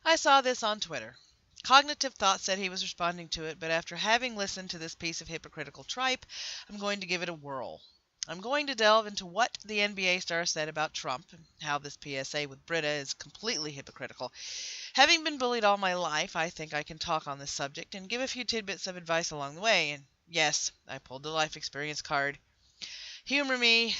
I saw this on Twitter. Cognitive Thought said he was responding to it, but after having listened to this piece of hypocritical tripe, I'm going to give it a whirl. I'm going to delve into what the NBA star said about Trump and how this PSA with Brita is completely hypocritical. Having been bullied all my life, I think I can talk on this subject and give a few tidbits of advice along the way. And yes, I pulled the life experience card. Humor me.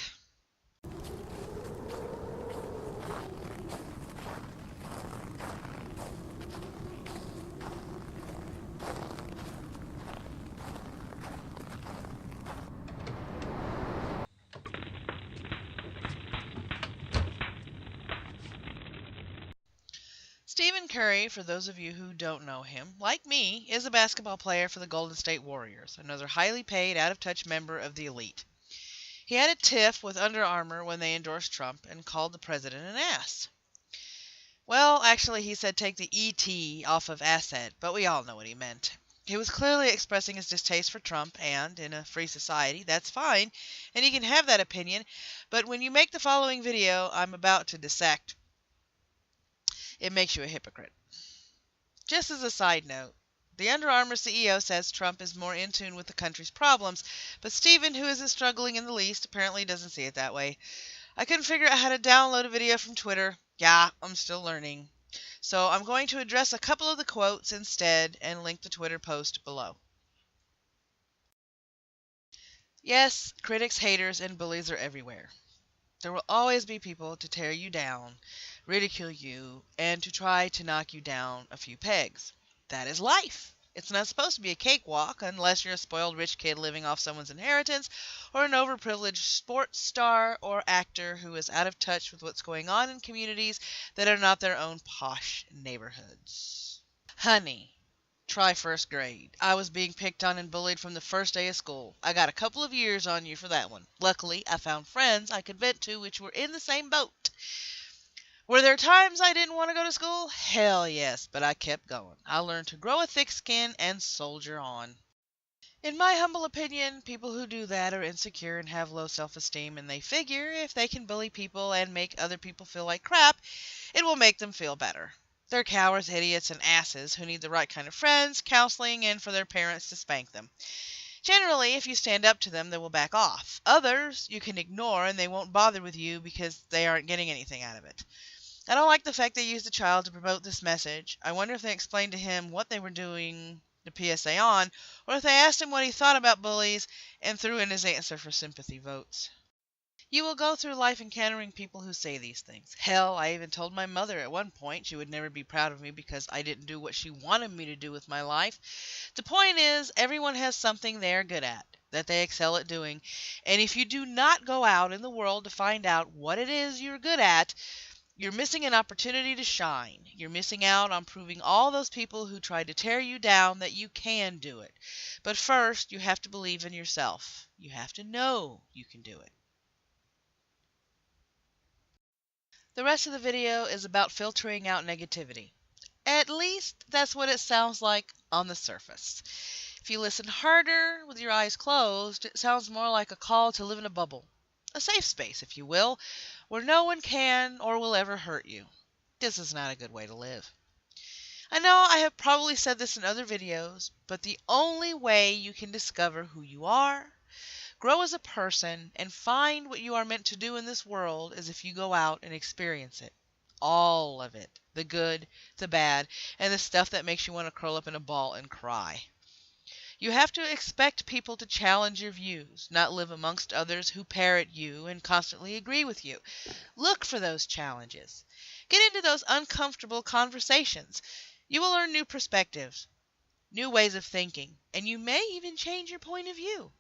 Stephen Curry, for those of you who don't know him, like me, is a basketball player for the Golden State Warriors, another highly paid, out-of-touch member of the elite. He had a tiff with Under Armour when they endorsed Trump and called the president an ass. Well, actually, he said take the ET off of asset, but we all know what he meant. He was clearly expressing his distaste for Trump, and in a free society, that's fine, and he can have that opinion, but when you make the following video I'm about to dissect, it makes you a hypocrite. Just as a side note, the Under Armour CEO says Trump is more in tune with the country's problems, but Stephen, who isn't struggling in the least, apparently doesn't see it that way. I couldn't figure out how to download a video from Twitter. Yeah, I'm still learning. So I'm going to address a couple of the quotes instead and link the Twitter post below. Yes, critics, haters, and bullies are everywhere. There will always be people to tear you down, ridicule you, and to try to knock you down a few pegs. That is life. It's not supposed to be a cakewalk unless you're a spoiled rich kid living off someone's inheritance or an overprivileged sports star or actor who is out of touch with what's going on in communities that are not their own posh neighborhoods. Honey, try first grade. I was being picked on and bullied from the first day of school. I got a couple of years on you for that one. Luckily, I found friends I could vent to which were in the same boat. Were there times I didn't want to go to school? Hell yes, but I kept going. I learned to grow a thick skin and soldier on. In my humble opinion, people who do that are insecure and have low self-esteem, and they figure if they can bully people and make other people feel like crap, it will make them feel better. They're cowards, idiots, and asses who need the right kind of friends, counseling, and for their parents to spank them. Generally, if you stand up to them, they will back off. Others you can ignore and they won't bother with you because they aren't getting anything out of it. I don't like the fact they used a child to promote this message. I wonder if they explained to him what they were doing the PSA on, or if they asked him what he thought about bullies and threw in his answer for sympathy votes. You will go through life encountering people who say these things. Hell, I even told my mother at one point she would never be proud of me because I didn't do what she wanted me to do with my life. The point is, everyone has something they are good at, that they excel at doing, and if you do not go out in the world to find out what it is you're good at, you're missing an opportunity to shine. You're missing out on proving all those people who tried to tear you down that you can do it. But first, you have to believe in yourself. You have to know you can do it. The rest of the video is about filtering out negativity. At least that's what it sounds like on the surface. If you listen harder with your eyes closed, it sounds more like a call to live in a bubble. A safe space, if you will, where no one can or will ever hurt you. This is not a good way to live. I know I have probably said this in other videos, but the only way you can discover who you are, grow as a person, and find what you are meant to do in this world is if you go out and experience it. All of it. The good, the bad, and the stuff that makes you want to curl up in a ball and cry. You have to expect people to challenge your views, not live amongst others who parrot you and constantly agree with you. Look for those challenges. Get into those uncomfortable conversations. You will learn new perspectives, new ways of thinking, and you may even change your point of view.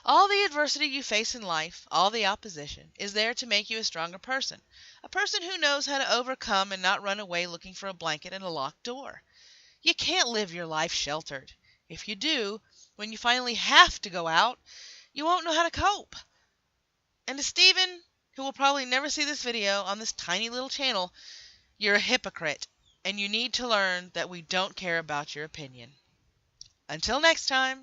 All the adversity you face in life, all the opposition, is there to make you a stronger person. A person who knows how to overcome and not run away looking for a blanket and a locked door. You can't live your life sheltered. If you do, when you finally have to go out, you won't know how to cope. And to Stephen, who will probably never see this video on this tiny little channel, you're a hypocrite, and you need to learn that we don't care about your opinion. Until next time.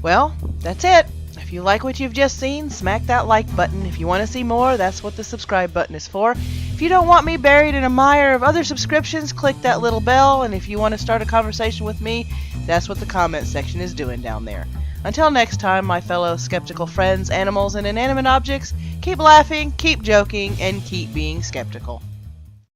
Well, that's it. If you like what you've just seen, smack that like button. If you want to see more, that's what the subscribe button is for. If you don't want me buried in a mire of other subscriptions, click that little bell, and if you want to start a conversation with me, that's what the comment section is doing down there. Until next time, my fellow skeptical friends, animals, and inanimate objects, keep laughing, keep joking, and keep being skeptical.